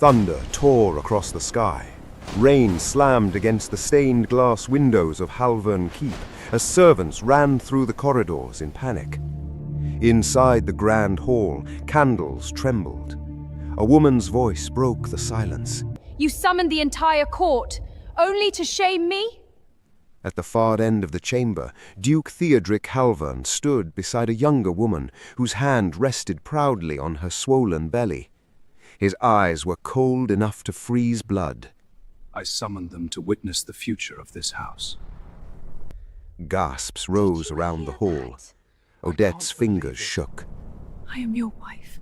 Thunder tore across the sky. Rain slammed against the stained glass windows of Halvern Keep as servants ran through the corridors in panic. Inside the grand hall, candles trembled. A woman's voice broke the silence. You summoned the entire court, only to shame me? At the far end of the chamber, Duke Theodric Halvern stood beside a younger woman whose hand rested proudly on her swollen belly. His eyes were cold enough to freeze blood. I summoned them to witness the future of this house. Gasps rose around the hall. Odette's fingers shook. I am your wife.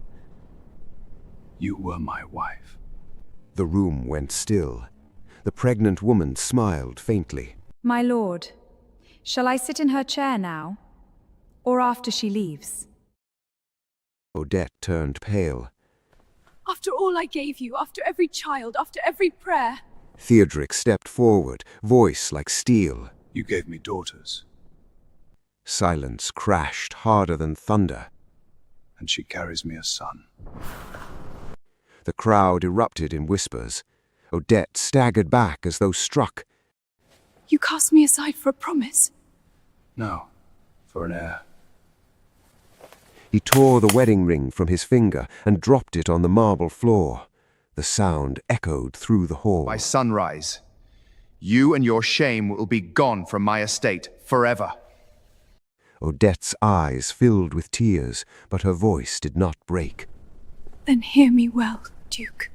You were my wife. The room went still. The pregnant woman smiled faintly. My lord, shall I sit in her chair now, or after she leaves? Odette turned pale. After all I gave you, after every child, after every prayer. Theodric stepped forward, voice like steel. You gave me daughters. Silence crashed harder than thunder. And she carries me a son. The crowd erupted in whispers. Odette staggered back as though struck. You cast me aside for a promise? No, for an heir. He tore the wedding ring from his finger and dropped it on the marble floor. The sound echoed through the hall. By sunrise, you and your shame will be gone from my estate forever. Odette's eyes filled with tears, but her voice did not break. Then hear me well, Duke.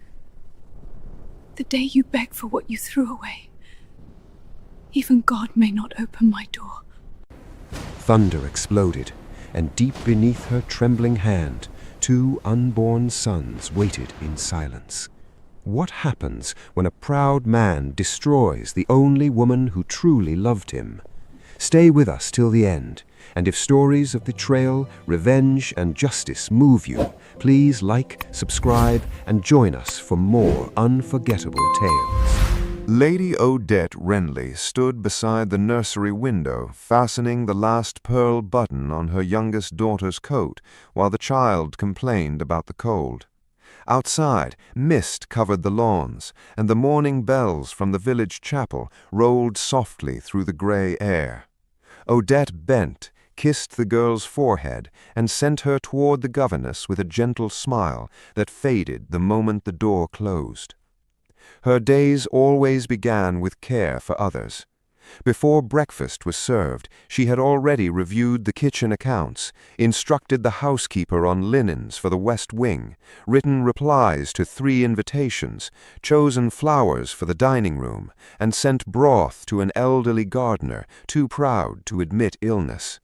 The day you beg for what you threw away, even God may not open my door. Thunder exploded, and deep beneath her trembling hand, 2 unborn sons waited in silence. What happens when a proud man destroys the only woman who truly loved him? Stay with us till the end, and if stories of betrayal, revenge, and justice move you, please like, subscribe, and join us for more unforgettable tales. Lady Odette Renly stood beside the nursery window, fastening the last pearl button on her youngest daughter's coat, while the child complained about the cold. Outside, mist covered the lawns, and the morning bells from the village chapel rolled softly through the gray air. Odette bent, kissed the girl's forehead, and sent her toward the governess with a gentle smile that faded the moment the door closed. Her days always began with care for others. Before breakfast was served, she had already reviewed the kitchen accounts, instructed the housekeeper on linens for the west wing, written replies to 3 invitations, chosen flowers for the dining room, and sent broth to an elderly gardener too proud to admit illness.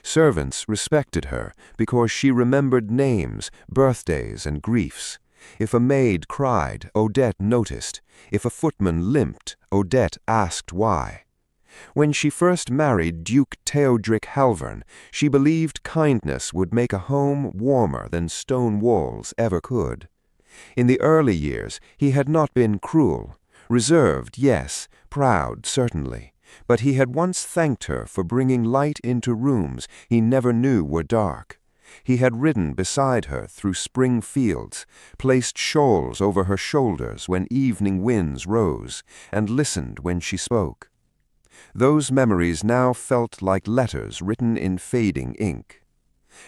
Servants respected her because she remembered names, birthdays, and griefs. If a maid cried, Odette noticed. If a footman limped, Odette asked why. When she first married Duke Theodric Halvern, she believed kindness would make a home warmer than stone walls ever could. In the early years, he had not been cruel. Reserved, yes, proud, certainly. But he had once thanked her for bringing light into rooms he never knew were dark. He had ridden beside her through spring fields, placed shawls over her shoulders when evening winds rose, and listened when she spoke. Those memories now felt like letters written in fading ink.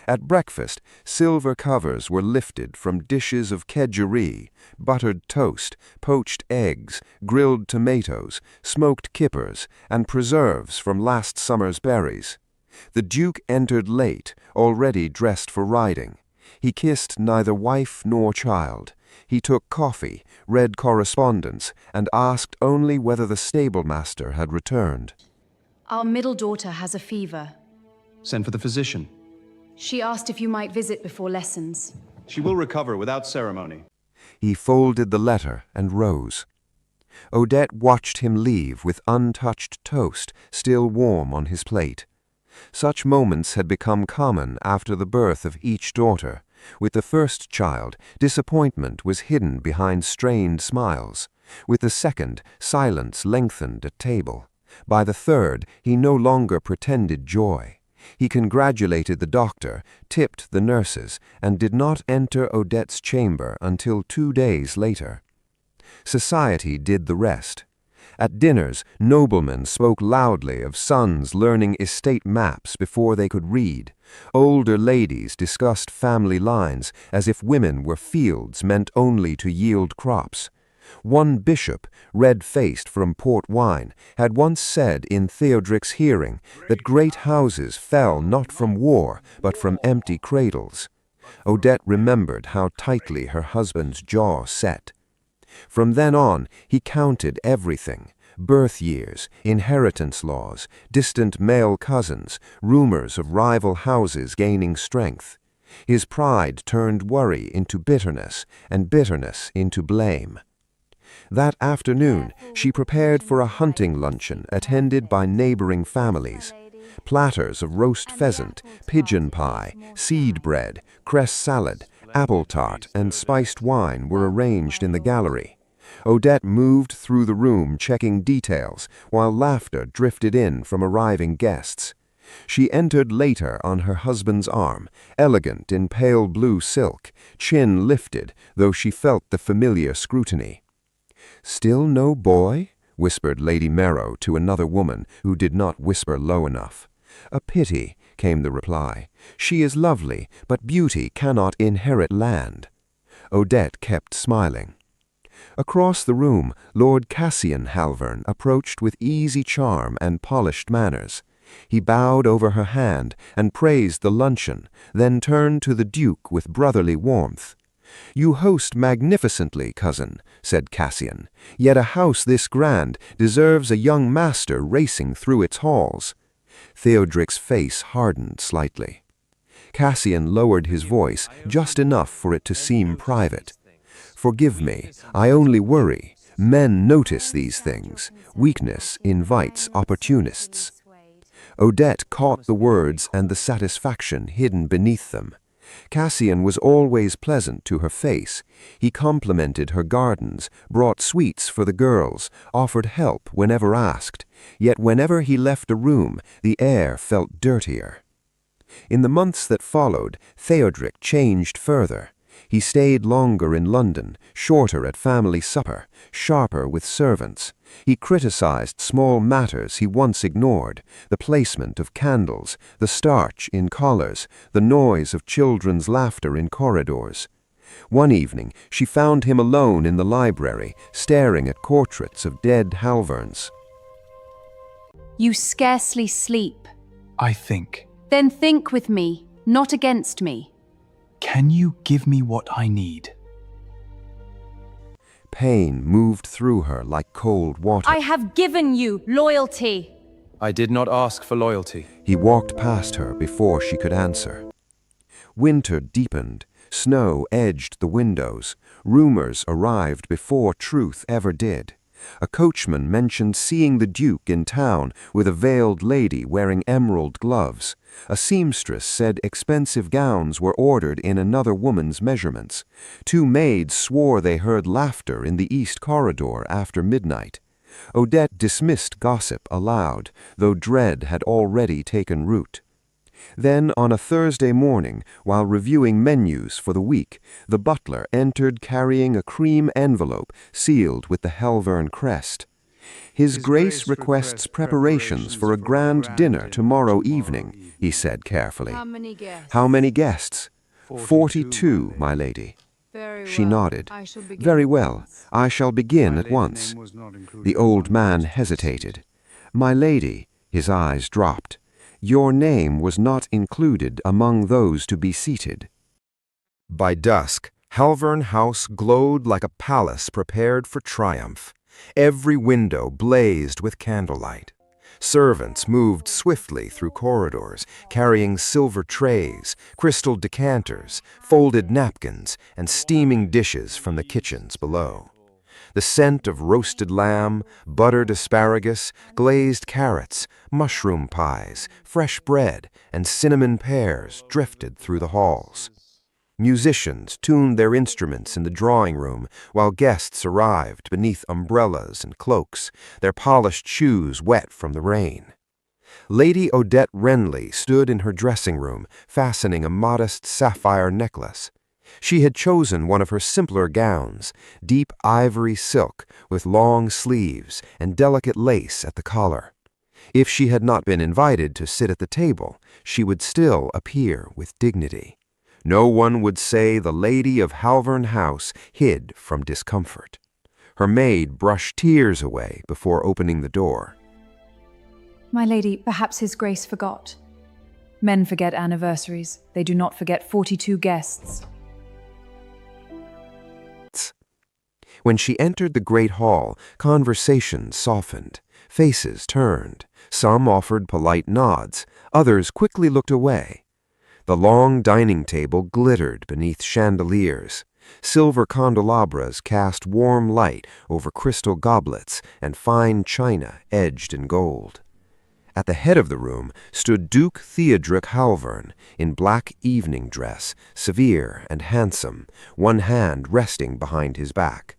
At breakfast, silver covers were lifted from dishes of kedgeree, buttered toast, poached eggs, grilled tomatoes, smoked kippers, and preserves from last summer's berries. The Duke entered late, already dressed for riding. He kissed neither wife nor child. He took coffee, read correspondence, and asked only whether the stablemaster had returned. Our middle daughter has a fever. Send for the physician. She asked if you might visit before lessons. She will recover without ceremony. He folded the letter and rose. Odette watched him leave with untouched toast still warm on his plate. Such moments had become common after the birth of each daughter. With the first child, disappointment was hidden behind strained smiles. With the second, silence lengthened at table. By the third, he no longer pretended joy. He congratulated the doctor, tipped the nurses, and did not enter Odette's chamber until 2 days later. Society did the rest. At dinners, noblemen spoke loudly of sons learning estate maps before they could read. Older ladies discussed family lines as if women were fields meant only to yield crops. One bishop, red-faced from port wine, had once said in Theodric's hearing that great houses fell not from war, but from empty cradles. Odette remembered how tightly her husband's jaw set. From then on, he counted everything: birth years, inheritance laws, distant male cousins, rumors of rival houses gaining strength. His pride turned worry into bitterness, and bitterness into blame. That afternoon, she prepared for a hunting luncheon attended by neighboring families. Platters of roast pheasant, pigeon pie, seed bread, cress salad, apple tart, and spiced wine were arranged in the gallery. Odette moved through the room checking details, while laughter drifted in from arriving guests. She entered later on her husband's arm, elegant in pale blue silk, chin lifted, though she felt the familiar scrutiny. "Still no boy?" whispered Lady Marrow to another woman who did not whisper low enough. "A pity," came the reply. "She is lovely, but beauty cannot inherit land." Odette kept smiling. Across the room, Lord Cassian Halvern approached with easy charm and polished manners. He bowed over her hand and praised the luncheon, then turned to the Duke with brotherly warmth. "You host magnificently, cousin," said Cassian, "yet a house this grand deserves a young master racing through its halls." Theodric's face hardened slightly. Cassian lowered his voice just enough for it to seem private. "Forgive me, I only worry. Men notice these things. Weakness invites opportunists." Odette caught the words and the satisfaction hidden beneath them. Cassian was always pleasant to her face. He complimented her gardens, brought sweets for the girls, offered help whenever asked. Yet whenever he left a room, the air felt dirtier. In the months that followed, Theodric changed further. He stayed longer in London, shorter at family supper, sharper with servants. He criticized small matters he once ignored: the placement of candles, the starch in collars, the noise of children's laughter in corridors. One evening, she found him alone in the library, staring at portraits of dead Halverns. "You scarcely sleep. I think. Then think with me, not against me." Can you give me what I need? Pain moved through her like cold water. "I have given you loyalty." I did not ask for loyalty. He walked past her before she could answer. Winter deepened. Snow edged the windows. Rumors arrived before truth ever did. A coachman mentioned seeing the Duke in town with a veiled lady wearing emerald gloves. A seamstress said expensive gowns were ordered in another woman's measurements. 2 maids swore they heard laughter in the east corridor after midnight. Odette dismissed gossip aloud, though dread had already taken root. Then, on a Thursday morning, while reviewing menus for the week, the butler entered carrying a cream envelope sealed with the Halvern crest. "His Grace requests preparations for a grand dinner tomorrow evening," he said carefully. "How many guests?" 42, my lady." She nodded. "Very well. I shall begin at once." The old man hesitated. "My lady," his eyes dropped, "your name was not included among those to be seated." By dusk, Halvern House glowed like a palace prepared for triumph. Every window blazed with candlelight. Servants moved swiftly through corridors, carrying silver trays, crystal decanters, folded napkins, and steaming dishes from the kitchens below. The scent of roasted lamb, buttered asparagus, glazed carrots, mushroom pies, fresh bread, and cinnamon pears drifted through the halls. Musicians tuned their instruments in the drawing room while guests arrived beneath umbrellas and cloaks, their polished shoes wet from the rain. Lady Odette Renly stood in her dressing room, fastening a modest sapphire necklace. She had chosen one of her simpler gowns, deep ivory silk with long sleeves and delicate lace at the collar. If she had not been invited to sit at the table, she would still appear with dignity. No one would say the lady of Halvern House hid from discomfort. Her maid brushed tears away before opening the door. My lady, perhaps His Grace forgot. Men forget anniversaries. They do not forget 42 guests. When she entered the great hall, conversation softened. Faces turned. Some offered polite nods. Others quickly looked away. The long dining table glittered beneath chandeliers. Silver candelabras cast warm light over crystal goblets and fine china edged in gold. At the head of the room stood Duke Theodric Halvern in black evening dress, severe and handsome, one hand resting behind his back.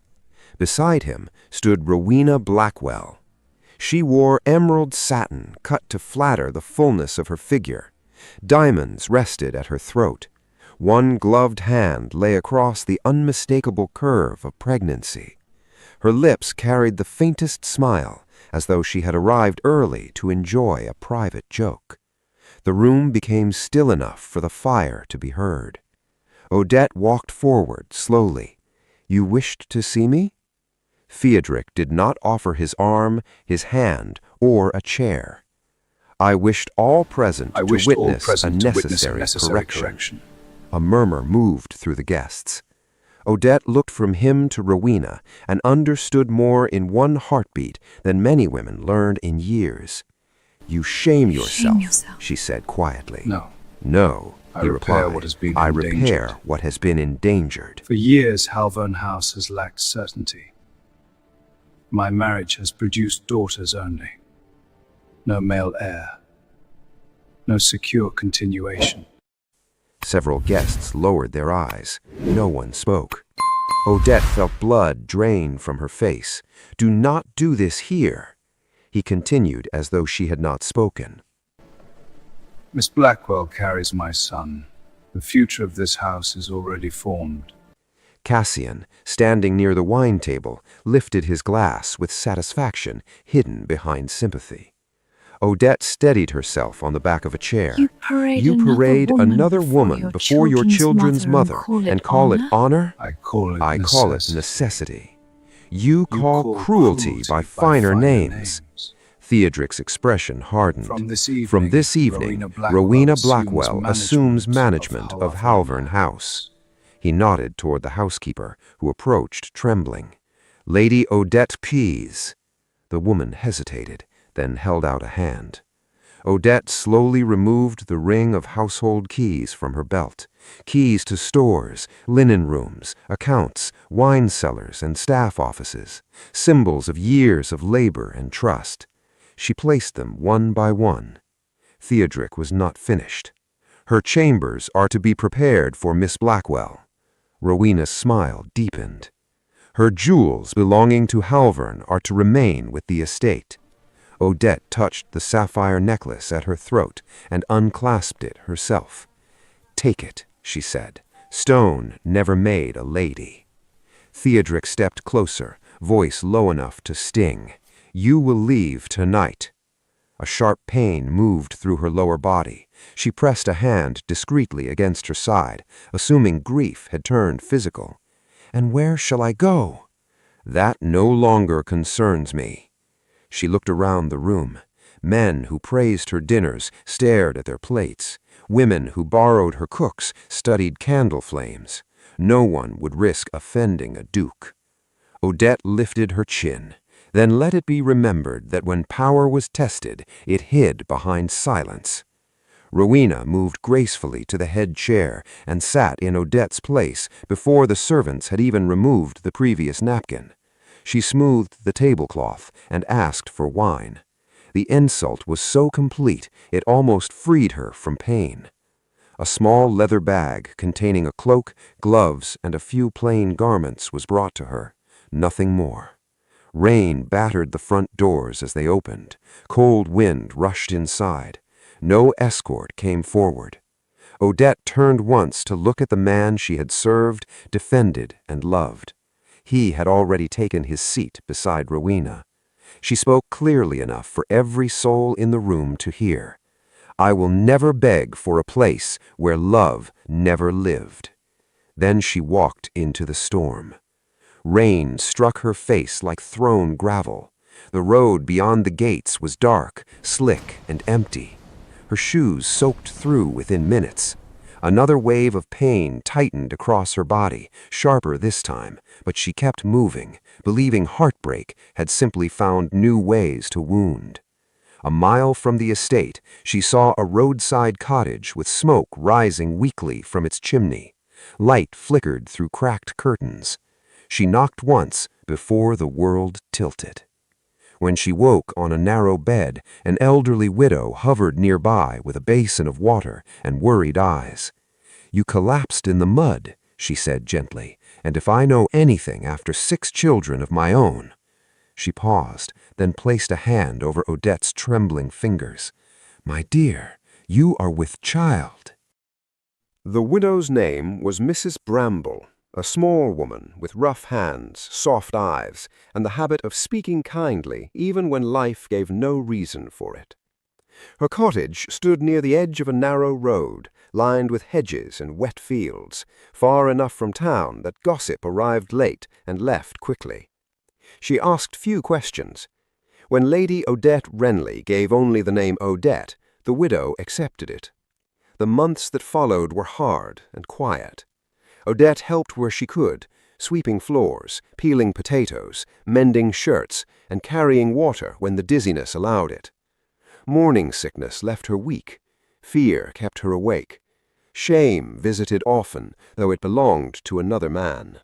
Beside him stood Rowena Blackwell. She wore emerald satin cut to flatter the fullness of her figure. Diamonds rested at her throat. One gloved hand lay across the unmistakable curve of pregnancy. Her lips carried the faintest smile, as though she had arrived early to enjoy a private joke. The room became still enough for the fire to be heard. Odette walked forward slowly. "You wished to see me?" Theodric did not offer his arm, his hand, or a chair. "I wished all present to witness a necessary correction." A murmur moved through the guests. Odette looked from him to Rowena and understood more in one heartbeat than many women learned in years. "You shame yourself," she said quietly. No. "No," he replied. I repair what has been endangered. For years, Halvern House has lacked certainty. My marriage has produced daughters only. No male heir. No secure continuation. Several guests lowered their eyes. No one spoke. Odette felt blood drain from her face. "Do not do this here," he continued as though she had not spoken. Miss Blackwell carries my son. The future of this house is already formed. Cassian, standing near the wine table, lifted his glass with satisfaction hidden behind sympathy. Odette steadied herself on the back of a chair. You parade another woman before your children's mother and call it honor? I call it necessity. You call cruelty by finer names. Theodric's expression hardened. From this evening, Rowena Blackwell assumes management of Halvern House. He nodded toward the housekeeper, who approached trembling. "Lady Odette Pease." The woman hesitated, then held out a hand. Odette slowly removed the ring of household keys from her belt. Keys to stores, linen rooms, accounts, wine cellars, and staff offices. Symbols of years of labor and trust. She placed them one by one. Theodric was not finished. "Her chambers are to be prepared for Miss Blackwell." Rowena's smile deepened. "Her jewels belonging to Halvern are to remain with the estate." Odette touched the sapphire necklace at her throat and unclasped it herself. "Take it," she said. "Stone never made a lady." Theodric stepped closer, voice low enough to sting. "You will leave tonight." A sharp pain moved through her lower body. She pressed a hand discreetly against her side, assuming grief had turned physical. "And where shall I go?" "That no longer concerns me." She looked around the room. Men who praised her dinners stared at their plates. Women who borrowed her cooks studied candle flames. No one would risk offending a duke. Odette lifted her chin. Then let it be remembered that when power was tested, it hid behind silence. Rowena moved gracefully to the head chair and sat in Odette's place before the servants had even removed the previous napkin. She smoothed the tablecloth and asked for wine. The insult was so complete it almost freed her from pain. A small leather bag containing a cloak, gloves, and a few plain garments was brought to her. Nothing more. Rain battered the front doors as they opened. Cold wind rushed inside. No escort came forward. Odette turned once to look at the man she had served, defended, and loved. He had already taken his seat beside Rowena. She spoke clearly enough for every soul in the room to hear. "I will never beg for a place where love never lived." Then she walked into the storm. Rain struck her face like thrown gravel. The road beyond the gates was dark, slick, and empty. Her shoes soaked through within minutes. Another wave of pain tightened across her body, sharper this time, but she kept moving, believing heartbreak had simply found new ways to wound. A mile from the estate, she saw a roadside cottage with smoke rising weakly from its chimney. Light flickered through cracked curtains. She knocked once before the world tilted. When she woke on a narrow bed, an elderly widow hovered nearby with a basin of water and worried eyes. "You collapsed in the mud," she said gently, "and if I know anything after 6 children of my own—" She paused, then placed a hand over Odette's trembling fingers. "My dear, you are with child." The widow's name was Mrs. Bramble, a small woman with rough hands, soft eyes, and the habit of speaking kindly even when life gave no reason for it. Her cottage stood near the edge of a narrow road, lined with hedges and wet fields, far enough from town that gossip arrived late and left quickly. She asked few questions. When Lady Odette Renly gave only the name Odette, the widow accepted it. The months that followed were hard and quiet. Odette helped where she could, sweeping floors, peeling potatoes, mending shirts, and carrying water when the dizziness allowed it. Morning sickness left her weak. Fear kept her awake. Shame visited often, though it belonged to another man.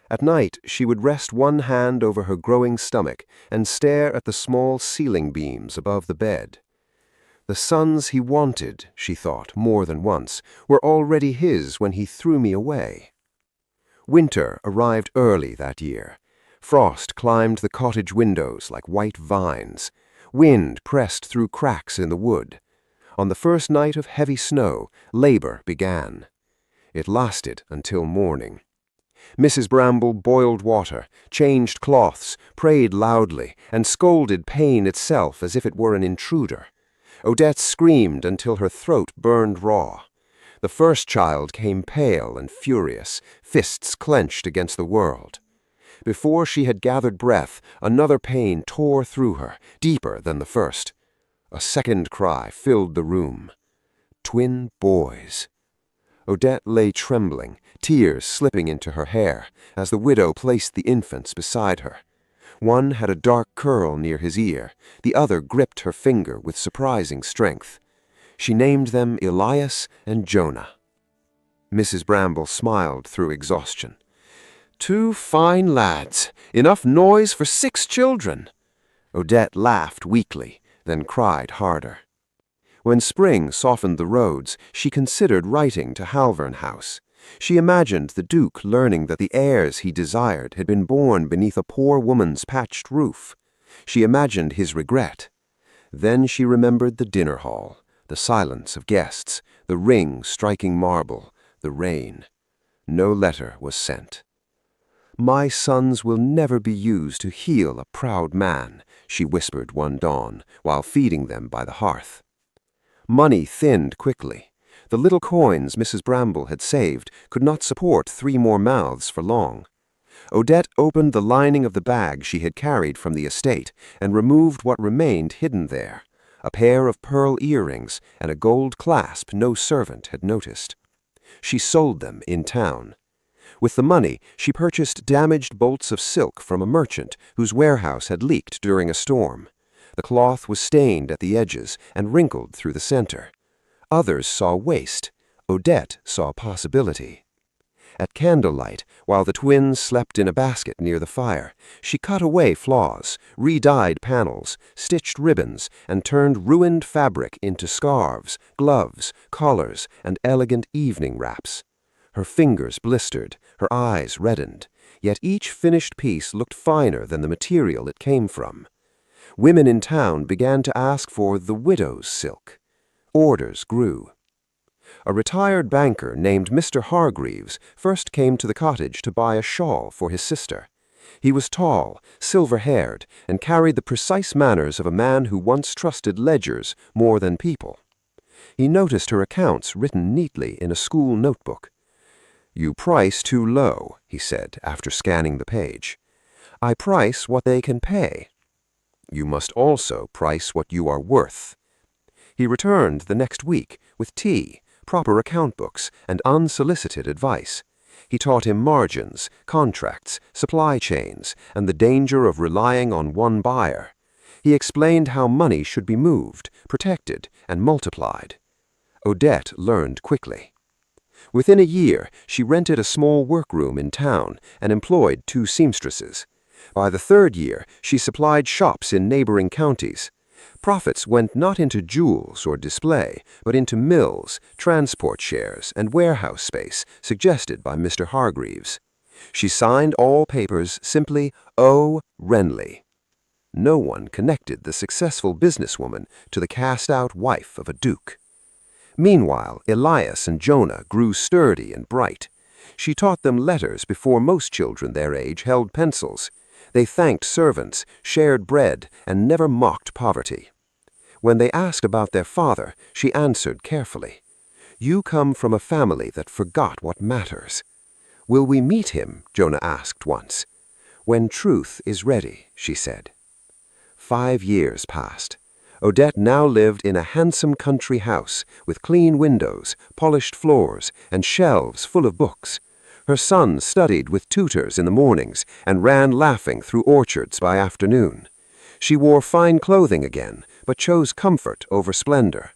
At night she would rest one hand over her growing stomach and stare at the small ceiling beams above the bed. The sons he wanted, she thought more than once, were already his when he threw me away. Winter arrived early that year. Frost climbed the cottage windows like white vines. Wind pressed through cracks in the wood. On the first night of heavy snow, labor began. It lasted until morning. Mrs. Bramble boiled water, changed cloths, prayed loudly, and scolded pain itself as if it were an intruder. Odette screamed until her throat burned raw. The first child came pale and furious, fists clenched against the world. Before she had gathered breath, another pain tore through her, deeper than the first. A second cry filled the room. Twin boys. Odette lay trembling, tears slipping into her hair, as the widow placed the infants beside her. One had a dark curl near his ear, the other gripped her finger with surprising strength. She named them Elias and Jonah. Mrs. Bramble smiled through exhaustion. 2 fine lads, enough noise for 6 children. Odette laughed weakly, then cried harder. When spring softened the roads, she considered writing to Halvern House. She imagined the Duke learning that the heirs he desired had been born beneath a poor woman's patched roof. She imagined his regret. Then she remembered the dinner hall, the silence of guests, the ring striking marble, the rain. No letter was sent. "My sons will never be used to heal a proud man," she whispered one dawn, while feeding them by the hearth. Money thinned quickly. The little coins Mrs. Bramble had saved could not support 3 more mouths for long. Odette opened the lining of the bag she had carried from the estate and removed what remained hidden there, a pair of pearl earrings and a gold clasp no servant had noticed. She sold them in town. With the money, she purchased damaged bolts of silk from a merchant whose warehouse had leaked during a storm. The cloth was stained at the edges and wrinkled through the center. Others saw waste. Odette saw possibility. At candlelight, while the twins slept in a basket near the fire, she cut away flaws, re-dyed panels, stitched ribbons, and turned ruined fabric into scarves, gloves, collars, and elegant evening wraps. Her fingers blistered, her eyes reddened. yet each finished piece looked finer than the material it came from. Women in town began to ask for the widow's silk. Orders grew. A retired banker named Mr. Hargreaves first came to the cottage to buy a shawl for his sister. He was tall, silver-haired, and carried the precise manners of a man who once trusted ledgers more than people. He noticed her accounts written neatly in a school notebook. "You price too low," he said after scanning the page. "I price what they can pay." "You must also price what you are worth." He returned the next week with tea, proper account books, and unsolicited advice. He taught him margins, contracts, supply chains, and the danger of relying on one buyer. He explained how money should be moved, protected, and multiplied. Odette learned quickly. Within a year, she rented a small workroom in town and employed 2 seamstresses. By the 3rd year, she supplied shops in neighboring counties. Profits went not into jewels or display, but into mills, transport shares, and warehouse space suggested by Mr. Hargreaves. She signed all papers simply O. Renly. No one connected the successful businesswoman to the cast-out wife of a duke. Meanwhile, Elias and Jonah grew sturdy and bright. She taught them letters before most children their age held pencils. They thanked servants, shared bread, and never mocked poverty. When they asked about their father, she answered carefully, "You come from a family that forgot what matters." "Will we meet him?" Jonah asked once. "When truth is ready," she said. 5 years passed. Odette now lived in a handsome country house with clean windows, polished floors, and shelves full of books. Her son studied with tutors in the mornings and ran laughing through orchards by afternoon. She wore fine clothing again, but chose comfort over splendor.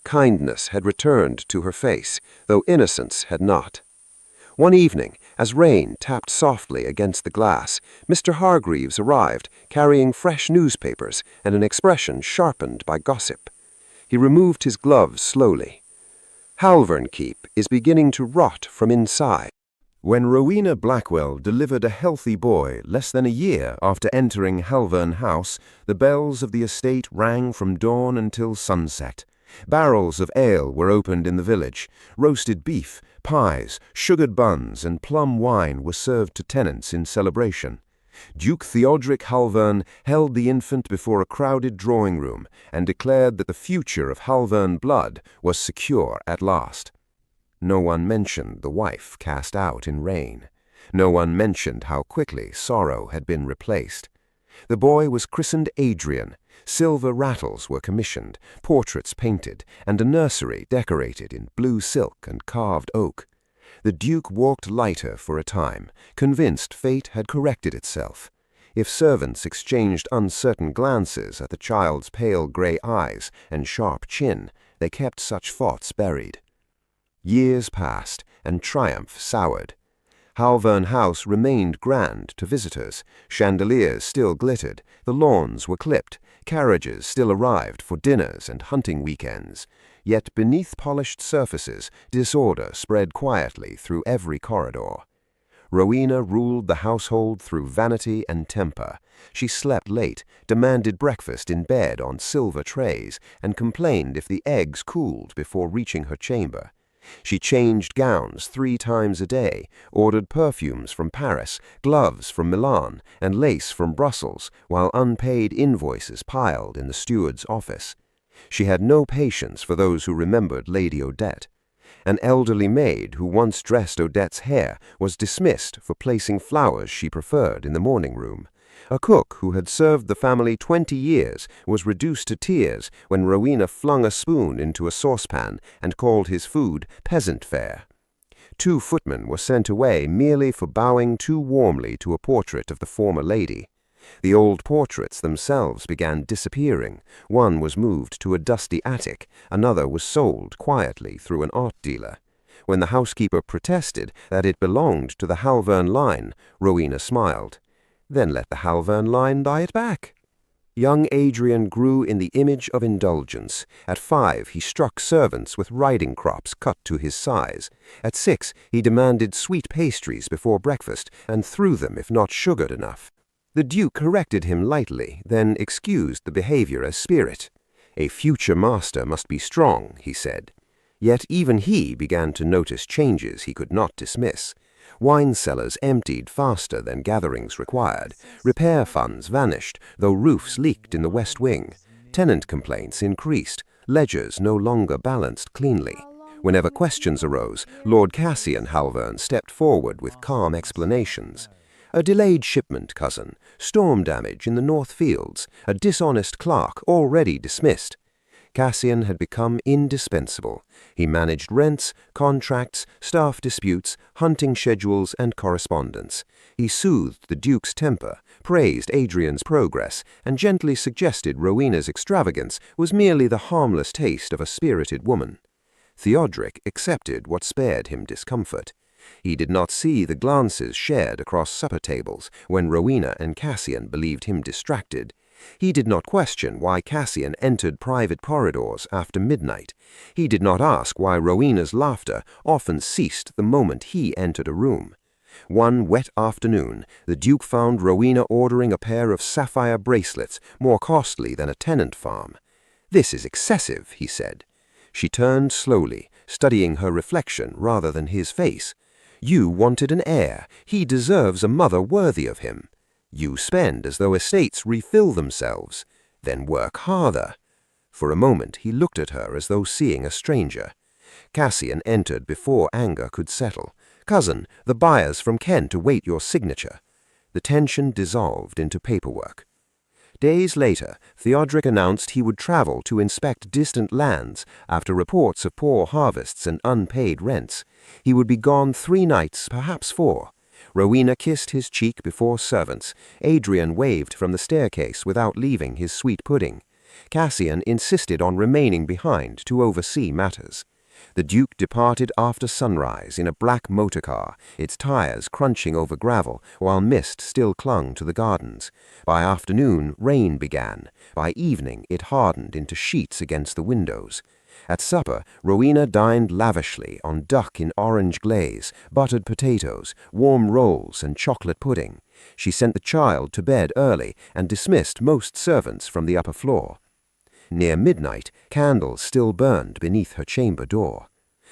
Kindness had returned to her face, though innocence had not. One evening, as rain tapped softly against the glass, Mr. Hargreaves arrived, carrying fresh newspapers and an expression sharpened by gossip. He removed his gloves slowly. "Halvern Keep is beginning to rot from inside." When Rowena Blackwell delivered a healthy boy less than a year after entering Halvern House, the bells of the estate rang from dawn until sunset. Barrels of ale were opened in the village. Roasted beef, pies, sugared buns, and plum wine were served to tenants in celebration. Duke Theodoric Halvern held the infant before a crowded drawing-room and declared that the future of Halvern blood was secure at last. No one mentioned the wife cast out in rain. No one mentioned how quickly sorrow had been replaced. The boy was christened Adrian. Silver rattles were commissioned, portraits painted, and a nursery decorated in blue silk and carved oak. The Duke walked lighter for a time, convinced fate had corrected itself. If servants exchanged uncertain glances at the child's pale gray eyes and sharp chin, they kept such thoughts buried. Years passed, and triumph soured. Halvern House remained grand to visitors. Chandeliers still glittered, the lawns were clipped, carriages still arrived for dinners and hunting weekends. Yet beneath polished surfaces, disorder spread quietly through every corridor. Rowena ruled the household through vanity and temper. She slept late, demanded breakfast in bed on silver trays, and complained if the eggs cooled before reaching her chamber. She changed gowns 3 times a day, ordered perfumes from Paris, gloves from Milan, and lace from Brussels, while unpaid invoices piled in the steward's office. She had no patience for those who remembered Lady Odette. An elderly maid who once dressed Odette's hair was dismissed for placing flowers she preferred in the morning room. A cook who had served the family 20 years was reduced to tears when Rowena flung a spoon into a saucepan and called his food peasant fare. 2 footmen were sent away merely for bowing too warmly to a portrait of the former lady. The old portraits themselves began disappearing. One was moved to a dusty attic, another was sold quietly through an art dealer. When the housekeeper protested that it belonged to the Halvern line, Rowena smiled. "Then let the Halvern line buy it back." Young Adrian grew in the image of indulgence. At 5, he struck servants with riding crops cut to his size. At 6, he demanded sweet pastries before breakfast and threw them if not sugared enough. The Duke corrected him lightly, then excused the behavior as spirit. A future master must be strong, he said. Yet even he began to notice changes he could not dismiss. Wine cellars emptied faster than gatherings required. Repair funds vanished, though roofs leaked in the west wing. Tenant complaints increased. Ledgers no longer balanced cleanly. Whenever questions arose, Lord Cassian Halvern stepped forward with calm explanations. A delayed shipment, cousin, storm damage in the North Fields, a dishonest clerk already dismissed. Cassian had become indispensable. He managed rents, contracts, staff disputes, hunting schedules, and correspondence. He soothed the Duke's temper, praised Adrian's progress, and gently suggested Rowena's extravagance was merely the harmless taste of a spirited woman. Theodoric accepted what spared him discomfort. He did not see the glances shared across supper tables when Rowena and Cassian believed him distracted. He did not question why Cassian entered private corridors after midnight. He did not ask why Rowena's laughter often ceased the moment he entered a room. One wet afternoon, the Duke found Rowena ordering a pair of sapphire bracelets more costly than a tenant farm. "This is excessive," he said. She turned slowly, studying her reflection rather than his face. "You wanted an heir. He deserves a mother worthy of him. You spend as though estates refill themselves. Then work harder." For a moment he looked at her as though seeing a stranger. Cassian entered before anger could settle. "Cousin, the buyers from Kent await your signature." The tension dissolved into paperwork. Days later, Theodoric announced he would travel to inspect distant lands after reports of poor harvests and unpaid rents. He would be gone 3 nights, perhaps 4. Rowena kissed his cheek before servants. Adrian waved from the staircase without leaving his sweet pudding. Cassian insisted on remaining behind to oversee matters. The Duke departed after sunrise in a black motor-car, its tires crunching over gravel while mist still clung to the gardens. By afternoon, rain began. By evening, it hardened into sheets against the windows. At supper, Rowena dined lavishly on duck in orange glaze, buttered potatoes, warm rolls, and chocolate pudding. She sent the child to bed early and dismissed most servants from the upper floor. Near midnight, candles still burned beneath her chamber door.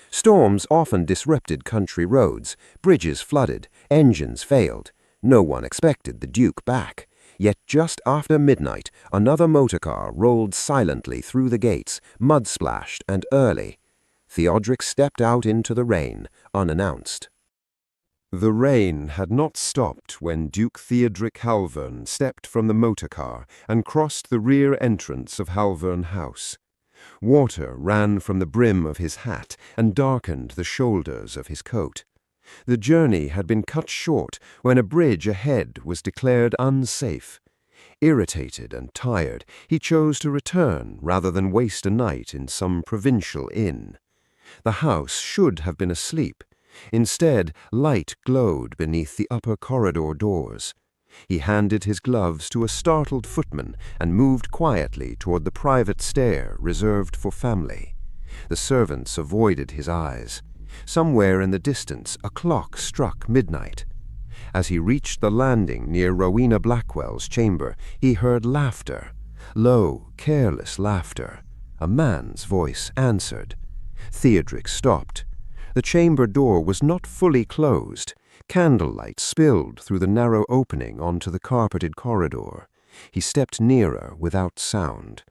Storms often disrupted country roads, bridges flooded, engines failed. No one expected the Duke back. Yet just after midnight, another motorcar rolled silently through the gates, mud-splashed and early. Theodoric stepped out into the rain, unannounced. The rain had not stopped when Duke Theodoric Halvern stepped from the motorcar and crossed the rear entrance of Halvern House. Water ran from the brim of his hat and darkened the shoulders of his coat. The journey had been cut short when a bridge ahead was declared unsafe. Irritated and tired, he chose to return rather than waste a night in some provincial inn. The house should have been asleep. Instead, light glowed beneath the upper corridor doors. He handed his gloves to a startled footman and moved quietly toward the private stair reserved for family. The servants avoided his eyes. Somewhere in the distance, a clock struck midnight. As he reached the landing near Rowena Blackwell's chamber, he heard laughter. Low, careless laughter. A man's voice answered. Theodoric stopped. The chamber door was not fully closed. Candlelight spilled through the narrow opening onto the carpeted corridor. He stepped nearer without sound.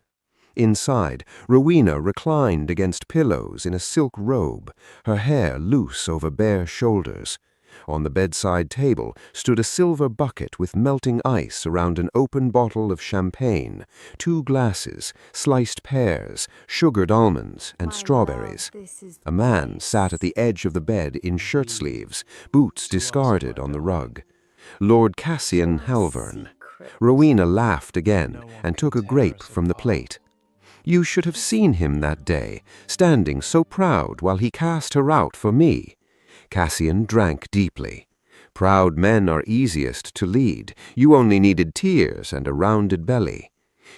Inside, Rowena reclined against pillows in a silk robe, her hair loose over bare shoulders. On the bedside table stood a silver bucket with melting ice around an open bottle of champagne, 2 glasses, sliced pears, sugared almonds, and strawberries. A man sat at the edge of the bed in shirt-sleeves, boots discarded on the rug. Lord Cassian Halvern. Rowena laughed again and took a grape from the plate. You should have seen him that day, standing so proud while he cast her out for me. Cassian drank deeply. Proud men are easiest to lead. You only needed tears and a rounded belly.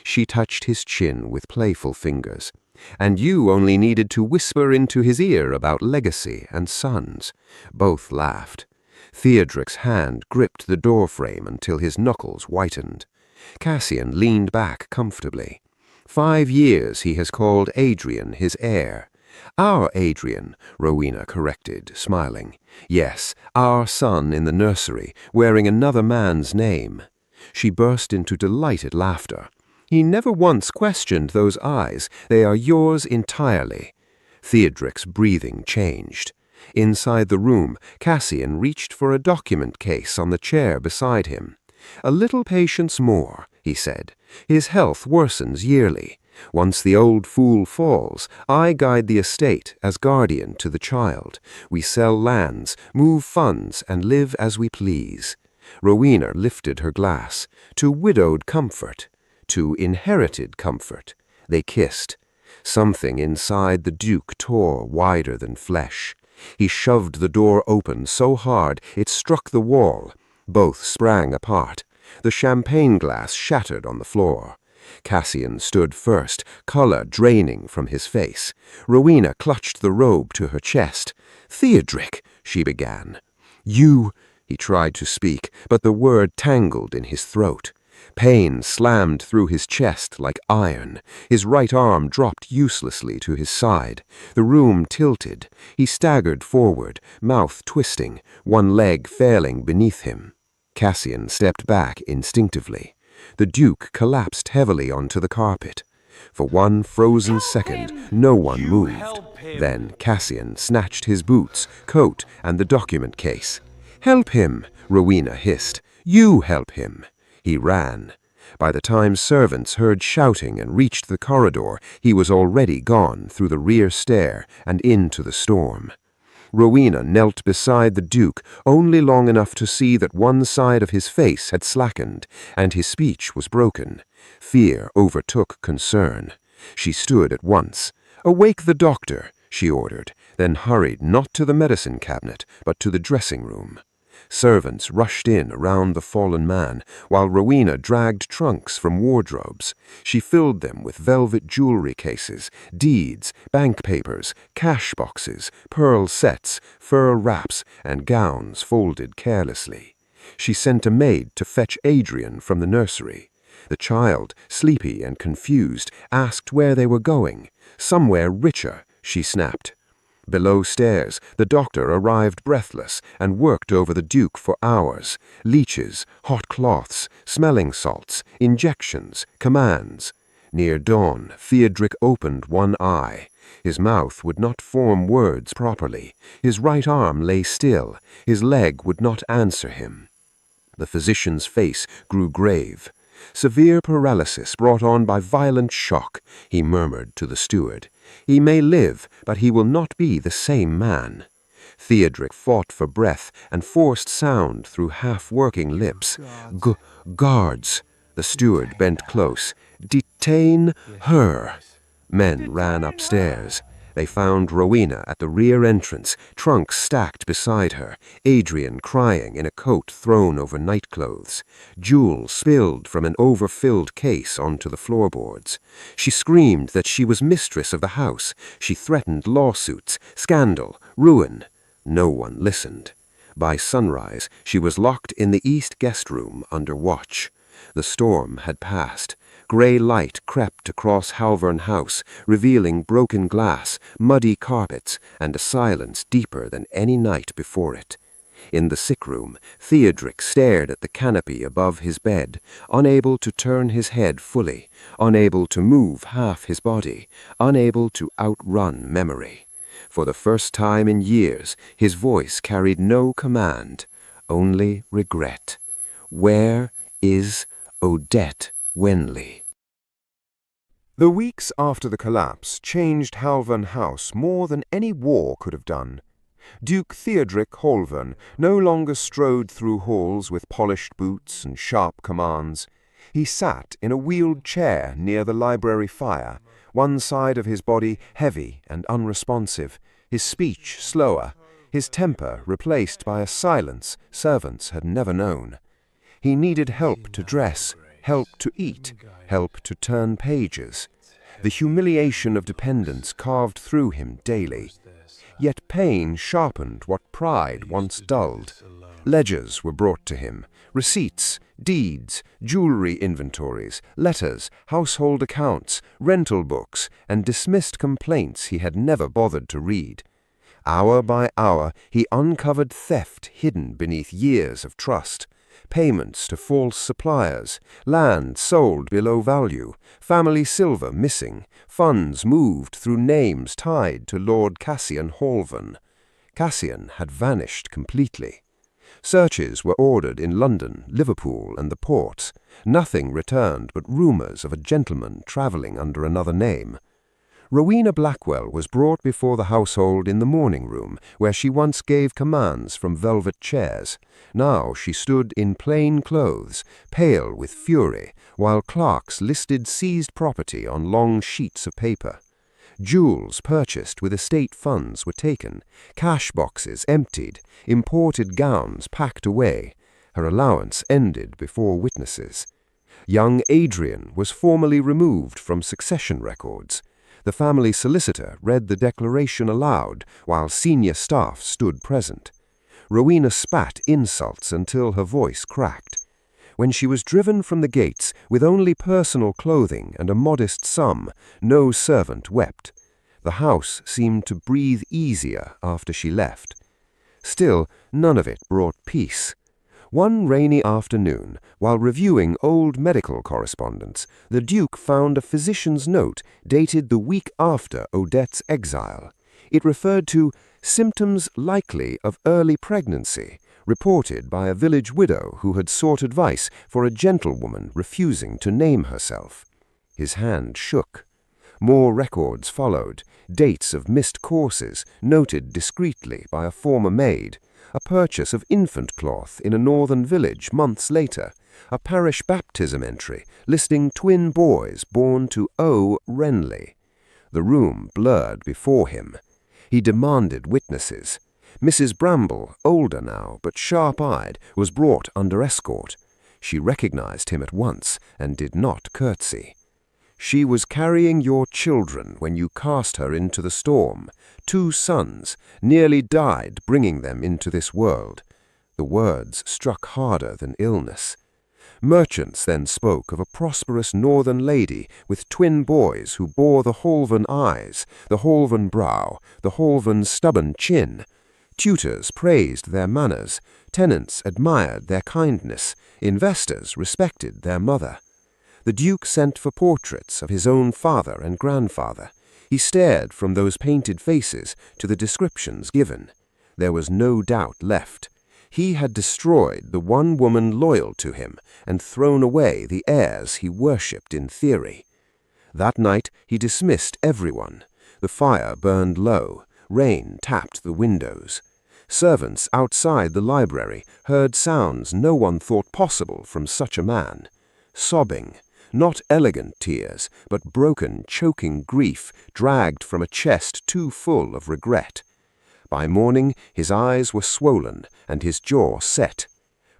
She touched his chin with playful fingers. And you only needed to whisper into his ear about legacy and sons. Both laughed. Theodric's hand gripped the doorframe until his knuckles whitened. Cassian leaned back comfortably. 5 years he has called Adrian his heir. Our Adrian, Rowena corrected, smiling. Yes, our son in the nursery, wearing another man's name. She burst into delighted laughter. He never once questioned those eyes. They are yours entirely. Theodric's breathing changed. Inside the room, Cassian reached for a document case on the chair beside him. A little patience more, he said. His health worsens yearly. Once the old fool falls, I guide the estate as guardian to the child. We sell lands, move funds, and live as we please. Rowena lifted her glass. To widowed comfort. To inherited comfort. They kissed. Something inside the Duke tore wider than flesh. He shoved the door open so hard it struck the wall. Both sprang apart. The champagne glass shattered on the floor. Cassian stood first, color draining from his face. Rowena clutched the robe to her chest. "Theodric," she began. "You—" He tried to speak, but the word tangled in his throat. Pain slammed through his chest like iron. His right arm dropped uselessly to his side. The room tilted. He staggered forward, mouth twisting, one leg failing beneath him. Cassian stepped back instinctively. The Duke collapsed heavily onto the carpet. For one frozen second, no one moved. Then Cassian snatched his boots, coat, and the document case. "Help him," Rowena hissed. "You help him." He ran. By the time servants heard shouting and reached the corridor, he was already gone through the rear stair and into the storm. Rowena knelt beside the Duke only long enough to see that one side of his face had slackened, and his speech was broken. Fear overtook concern. She stood at once. "Awake the doctor," she ordered, then hurried not to the medicine cabinet, but to the dressing room. Servants rushed in around the fallen man, while Rowena dragged trunks from wardrobes. She filled them with velvet jewelry cases, deeds, bank papers, cash boxes, pearl sets, fur wraps, and gowns folded carelessly. She sent a maid to fetch Adrian from the nursery. The child, sleepy and confused, asked where they were going. "Somewhere richer," she snapped. Below stairs, the doctor arrived breathless and worked over the Duke for hours. Leeches, hot cloths, smelling salts, injections, commands. Near dawn, Theodric opened one eye. His mouth would not form words properly. His right arm lay still. His leg would not answer him. The physician's face grew grave. "Severe paralysis brought on by violent shock," he murmured to the steward. "He may live, but he will not be the same man." Theodric fought for breath and forced sound through half-working lips. Guards." The steward bent close. "Detain her." Men ran upstairs. They found Rowena at the rear entrance, trunks stacked beside her, Adrian crying in a coat thrown over nightclothes. Jewels spilled from an overfilled case onto the floorboards. She screamed that she was mistress of the house. She threatened lawsuits, scandal, ruin. No one listened. By sunrise, she was locked in the east guest room under watch. The storm had passed. Grey light crept across Halvern House, revealing broken glass, muddy carpets, and a silence deeper than any night before it. In the sick room, Theodric stared at the canopy above his bed, unable to turn his head fully, unable to move half his body, unable to outrun memory. For the first time in years, his voice carried no command, only regret. Where is Odette Wenley? The weeks after the collapse changed Halvern House more than any war could have done. Duke Theodric Halvern no longer strode through halls with polished boots and sharp commands. He sat in a wheeled chair near the library fire, one side of his body heavy and unresponsive, his speech slower, his temper replaced by a silence servants had never known. He needed help to dress. help to eat, help to turn pages. The humiliation of dependence carved through him daily. Yet pain sharpened what pride once dulled. Ledgers were brought to him, receipts, deeds, jewelry inventories, letters, household accounts, rental books, and dismissed complaints he had never bothered to read. Hour by hour, he uncovered theft hidden beneath years of trust. Payments to false suppliers, land sold below value, family silver missing, funds moved through names tied to Lord Cassian Halvan. Cassian had vanished completely. Searches were ordered in London, Liverpool, and the ports. Nothing returned but rumours of a gentleman travelling under another name. Rowena Blackwell was brought before the household in the morning room, where she once gave commands from velvet chairs. Now she stood in plain clothes, pale with fury, while clerks listed seized property on long sheets of paper. Jewels purchased with estate funds were taken, cash boxes emptied, imported gowns packed away. Her allowance ended before witnesses. Young Adrian was formally removed from succession records. The family solicitor read the declaration aloud while senior staff stood present. Rowena spat insults until her voice cracked. When she was driven from the gates with only personal clothing and a modest sum, no servant wept. The house seemed to breathe easier after she left. Still, none of it brought peace. One rainy afternoon, while reviewing old medical correspondence, the Duke found a physician's note dated the week after Odette's exile. It referred to symptoms likely of early pregnancy, reported by a village widow who had sought advice for a gentlewoman refusing to name herself. His hand shook. More records followed, dates of missed courses, noted discreetly by a former maid, a purchase of infant cloth in a northern village months later, a parish baptism entry listing twin boys born to O. Renly. The room blurred before him. He demanded witnesses. Mrs. Bramble, older now but sharp-eyed, was brought under escort. She recognized him at once and did not curtsy. She was carrying your children when you cast her into the storm. 2 sons, nearly died bringing them into this world. The words struck harder than illness. Merchants then spoke of a prosperous northern lady with twin boys who bore the Halvan eyes, the Halvan brow, the Halvan stubborn chin. Tutors praised their manners, tenants admired their kindness, investors respected their mother. The Duke sent for portraits of his own father and grandfather. He stared from those painted faces to the descriptions given. There was no doubt left. He had destroyed the one woman loyal to him and thrown away the heirs he worshipped in theory. That night he dismissed everyone. The fire burned low. Rain tapped the windows. Servants outside the library heard sounds no one thought possible from such a man. Sobbing. Not elegant tears, but broken, choking grief dragged from a chest too full of regret. By morning his eyes were swollen and his jaw set.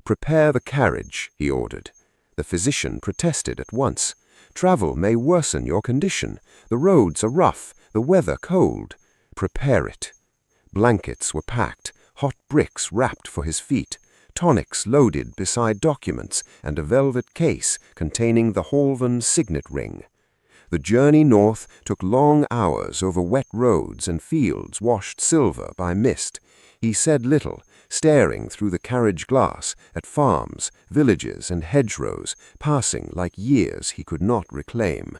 "Prepare the carriage," he ordered. The physician protested at once. "Travel may worsen your condition. The roads are rough, the weather cold. Prepare it." Blankets were packed, hot bricks wrapped for his feet, tonics loaded beside documents, and a velvet case containing the Halvan signet ring. The journey north took long hours over wet roads and fields washed silver by mist. He said little, staring through the carriage glass at farms, villages, and hedgerows, passing like years he could not reclaim.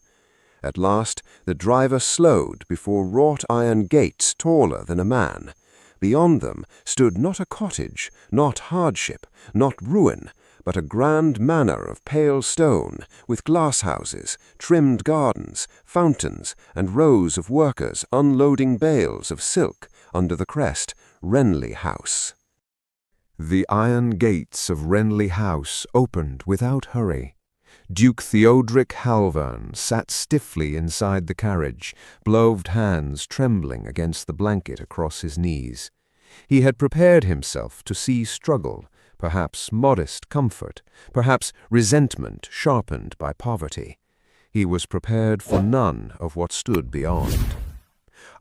At last the driver slowed before wrought iron gates taller than a man. Beyond them stood not a cottage, not hardship, not ruin, but a grand manor of pale stone, with glasshouses, trimmed gardens, fountains, and rows of workers unloading bales of silk under the crest, Renly House. The iron gates of Renly House opened without hurry. Duke Theodoric Halvan sat stiffly inside the carriage, gloved hands trembling against the blanket across his knees. He had prepared himself to see struggle, perhaps modest comfort, perhaps resentment sharpened by poverty. He was prepared for none of what stood beyond.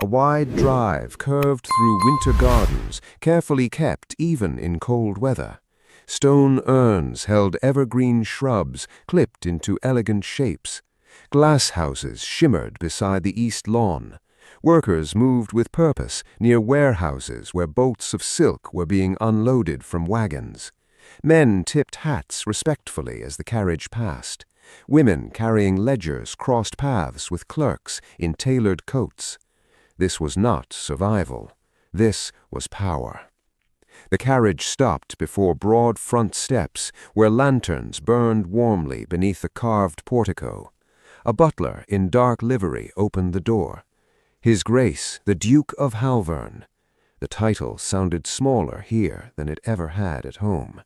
A wide drive curved through winter gardens, carefully kept even in cold weather. Stone urns held evergreen shrubs clipped into elegant shapes. Glass houses shimmered beside the east lawn. Workers moved with purpose near warehouses where bolts of silk were being unloaded from wagons. Men tipped hats respectfully as the carriage passed. Women carrying ledgers crossed paths with clerks in tailored coats. This was not survival. This was power. The carriage stopped before broad front steps where lanterns burned warmly beneath a carved portico. A butler in dark livery opened the door. His Grace, the Duke of Halvern. The title sounded smaller here than it ever had at home.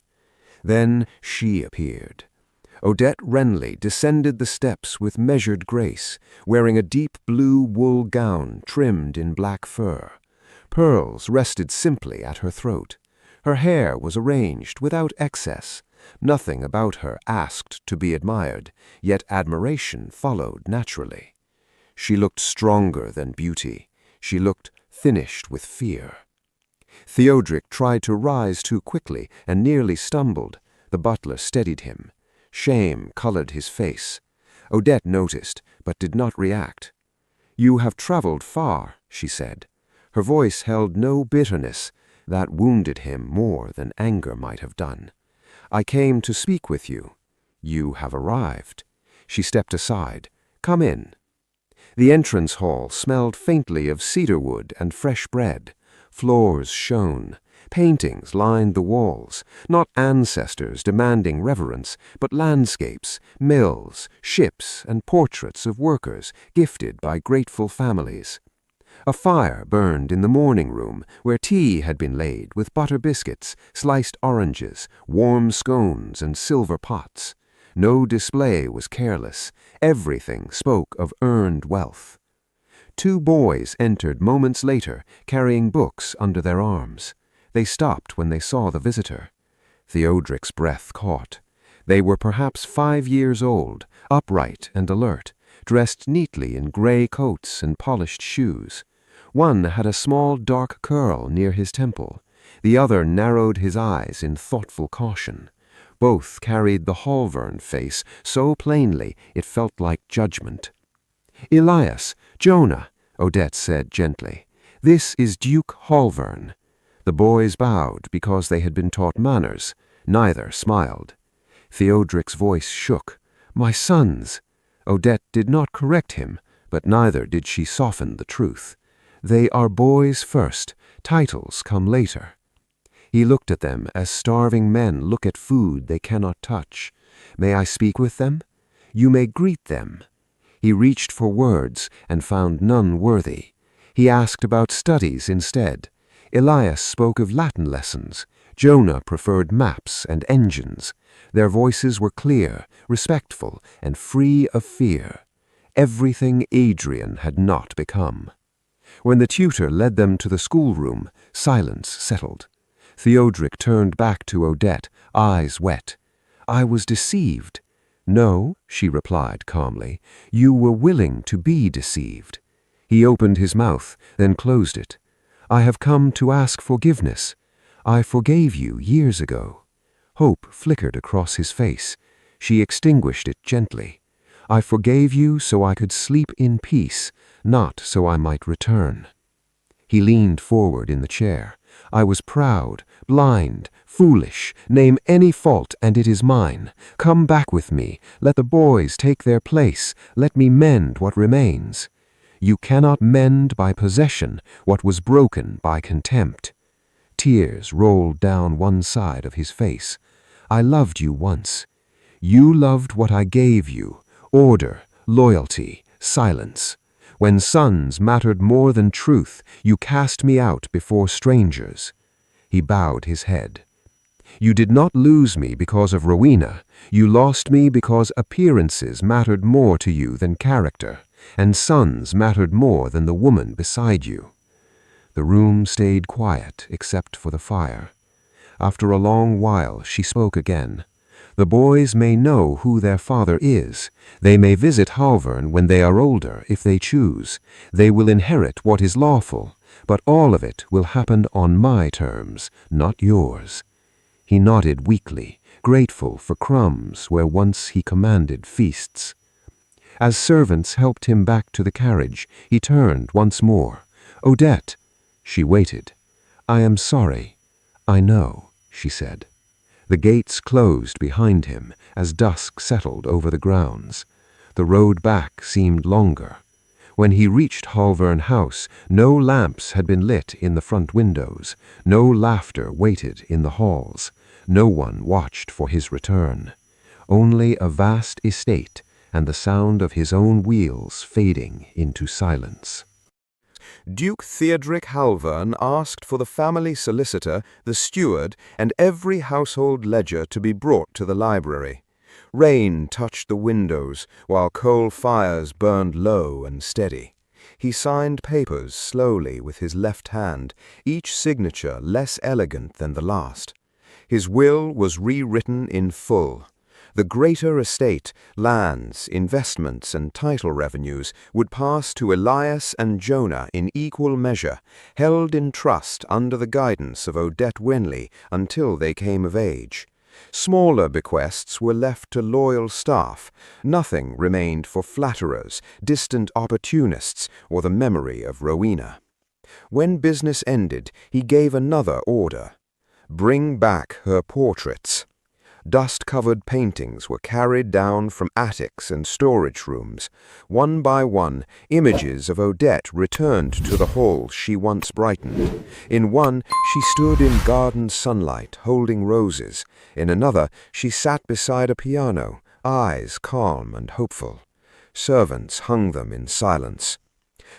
Then she appeared. Odette Renly descended the steps with measured grace, wearing a deep blue wool gown trimmed in black fur. Pearls rested simply at her throat. Her hair was arranged without excess. Nothing about her asked to be admired, yet admiration followed naturally. She looked stronger than beauty. She looked finished with fear. Theodric tried to rise too quickly and nearly stumbled. The butler steadied him. Shame colored his face. Odette noticed, but did not react. "You have traveled far," she said. Her voice held no bitterness. That wounded him more than anger might have done. "I came to speak with you. You have arrived." She stepped aside. "Come in." The entrance hall smelled faintly of cedarwood and fresh bread. Floors shone. Paintings lined the walls, not ancestors demanding reverence, but landscapes, mills, ships, and portraits of workers gifted by grateful families. A fire burned in the morning room where tea had been laid with butter biscuits, sliced oranges, warm scones, and silver pots. No display was careless. Everything spoke of earned wealth. 2 boys entered moments later, carrying books under their arms. They stopped when they saw the visitor. Theodric's breath caught. They were perhaps 5 years old, upright and alert, dressed neatly in gray coats and polished shoes. One had a small dark curl near his temple. The other narrowed his eyes in thoughtful caution. Both carried the Halvern face so plainly it felt like judgment. "Elias, Jonah," Odette said gently. "This is Duke Halvern." The boys bowed because they had been taught manners. Neither smiled. Theodric's voice shook. "My sons." Odette did not correct him, but neither did she soften the truth. "They are boys first. Titles come later." He looked at them as starving men look at food they cannot touch. "May I speak with them?" "You may greet them." He reached for words and found none worthy. He asked about studies instead. Elias spoke of Latin lessons. Jonah preferred maps and engines. Their voices were clear, respectful, and free of fear. Everything Adrian had not become. When the tutor led them to the schoolroom, silence settled. Theodric turned back to Odette, eyes wet. "I was deceived." "No," she replied calmly. "You were willing to be deceived." He opened his mouth, then closed it. "I have come to ask forgiveness. I forgave you years ago." Hope flickered across his face. She extinguished it gently. "I forgave you so I could sleep in peace, not so I might return." He leaned forward in the chair. "I was proud, blind, foolish. Name any fault and it is mine. Come back with me. Let the boys take their place. Let me mend what remains. You cannot mend by possession what was broken by contempt." Tears rolled down one side of his face. "I loved you once. You loved what I gave you: order, loyalty, silence. When sons mattered more than truth, you cast me out before strangers." He bowed his head. "You did not lose me because of Rowena. You lost me because appearances mattered more to you than character, and sons mattered more than the woman beside you." The room stayed quiet except for the fire. After a long while, she spoke again. The boys may know who their father is. They may visit Halvern when they are older, if they choose. They will inherit what is lawful, but all of it will happen on my terms, not yours. He nodded weakly, grateful for crumbs where once he commanded feasts. As servants helped him back to the carriage, he turned once more. "Odette!" She waited. "I am sorry." "I know," she said. The gates closed behind him as dusk settled over the grounds. The road back seemed longer. When he reached Halvern House, no lamps had been lit in the front windows, no laughter waited in the halls, no one watched for his return. Only a vast estate and the sound of his own wheels fading into silence. Duke Theodric Halvern asked for the family solicitor, the steward, and every household ledger to be brought to the library. Rain touched the windows, while coal fires burned low and steady. He signed papers slowly with his left hand, each signature less elegant than the last. His will was rewritten in full. The greater estate, lands, investments, and title revenues would pass to Elias and Jonah in equal measure, held in trust under the guidance of Odette Winley until they came of age. Smaller bequests were left to loyal staff. Nothing remained for flatterers, distant opportunists, or the memory of Rowena. When business ended, he gave another order. Bring back her portraits. Dust-covered paintings were carried down from attics and storage rooms. One by one, images of Odette returned to the hall she once brightened. In one, she stood in garden sunlight, holding roses. In another, she sat beside a piano, eyes calm and hopeful. Servants hung them in silence.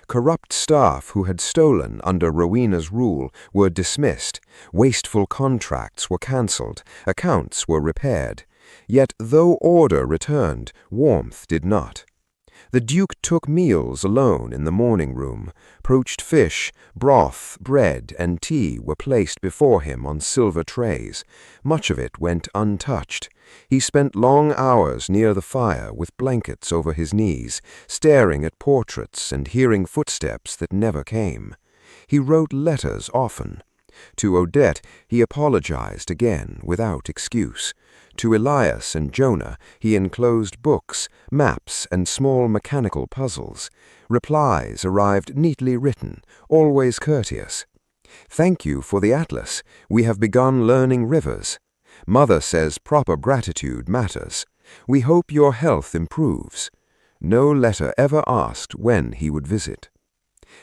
Corrupt staff who had stolen under Rowena's rule were dismissed. Wasteful contracts were cancelled. Accounts were repaired. Yet though order returned, warmth did not. The Duke took meals alone in the morning room. Poached fish, broth, bread, and tea were placed before him on silver trays. Much of it went untouched. He spent long hours near the fire with blankets over his knees, staring at portraits and hearing footsteps that never came. He wrote letters often. To Odette he apologized again without excuse. To Elias and Jonah he enclosed books, maps, and small mechanical puzzles. Replies arrived neatly written, always courteous. "Thank you for the atlas. We have begun learning rivers. Mother says proper gratitude matters. We hope your health improves." No letter ever asked when he would visit.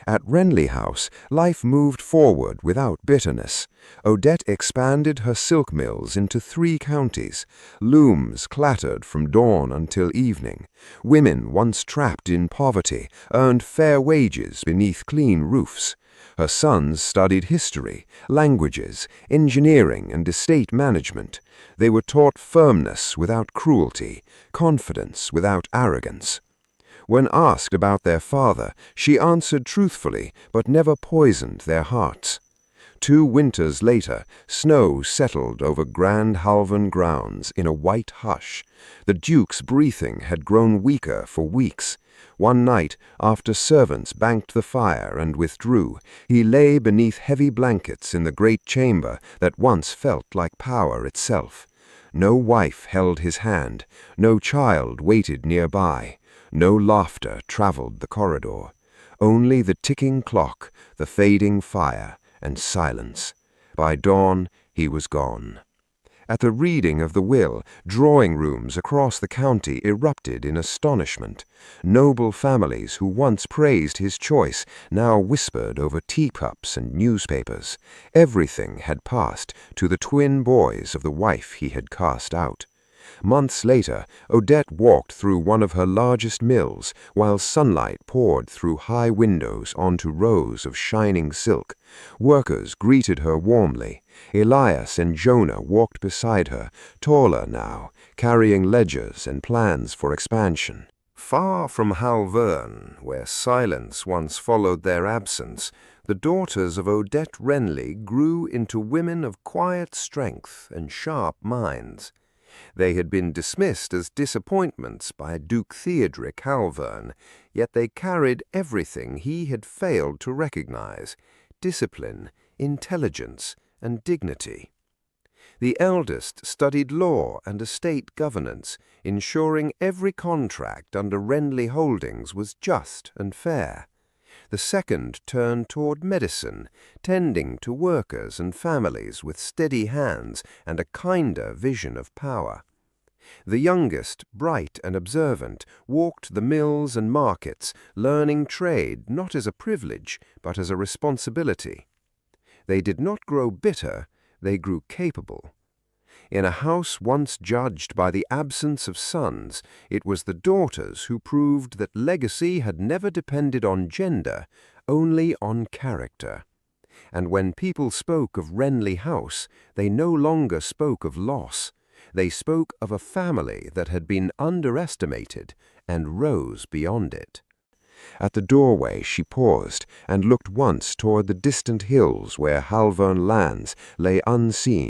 At Renly House, life moved forward without bitterness. Odette expanded her silk mills into 3 counties. Looms clattered from dawn until evening. Women once trapped in poverty earned fair wages beneath clean roofs. Her sons studied history, languages, engineering, and estate management. They were taught firmness without cruelty, confidence without arrogance. When asked about their father, she answered truthfully, but never poisoned their hearts. 2 winters later, snow settled over Grand Halvern grounds in a white hush. The Duke's breathing had grown weaker for weeks. One night, after servants banked the fire and withdrew, he lay beneath heavy blankets in the great chamber that once felt like power itself. No wife held his hand, no child waited nearby. No laughter traveled the corridor. Only the ticking clock, the fading fire, and silence. By dawn, he was gone. At the reading of the will, drawing rooms across the county erupted in astonishment. Noble families who once praised his choice now whispered over teacups and newspapers. Everything had passed to the twin boys of the wife he had cast out. Months later, Odette walked through one of her largest mills, while sunlight poured through high windows onto rows of shining silk. Workers greeted her warmly. Elias and Jonah walked beside her, taller now, carrying ledgers and plans for expansion. Far from Halvern, where silence once followed their absence, the daughters of Odette Renly grew into women of quiet strength and sharp minds. They had been dismissed as disappointments by Duke Theodric Halvern, yet they carried everything he had failed to recognize: discipline, intelligence, and dignity. The eldest studied law and estate governance, ensuring every contract under Renly Holdings was just and fair. The second turned toward medicine, tending to workers and families with steady hands and a kinder vision of power. The youngest, bright and observant, walked the mills and markets, learning trade not as a privilege, but as a responsibility. They did not grow bitter, they grew capable. In a house once judged by the absence of sons, it was the daughters who proved that legacy had never depended on gender, only on character. And when people spoke of Renly House, they no longer spoke of loss. They spoke of a family that had been underestimated and rose beyond it. At the doorway she paused and looked once toward the distant hills where Halvern lands lay unseen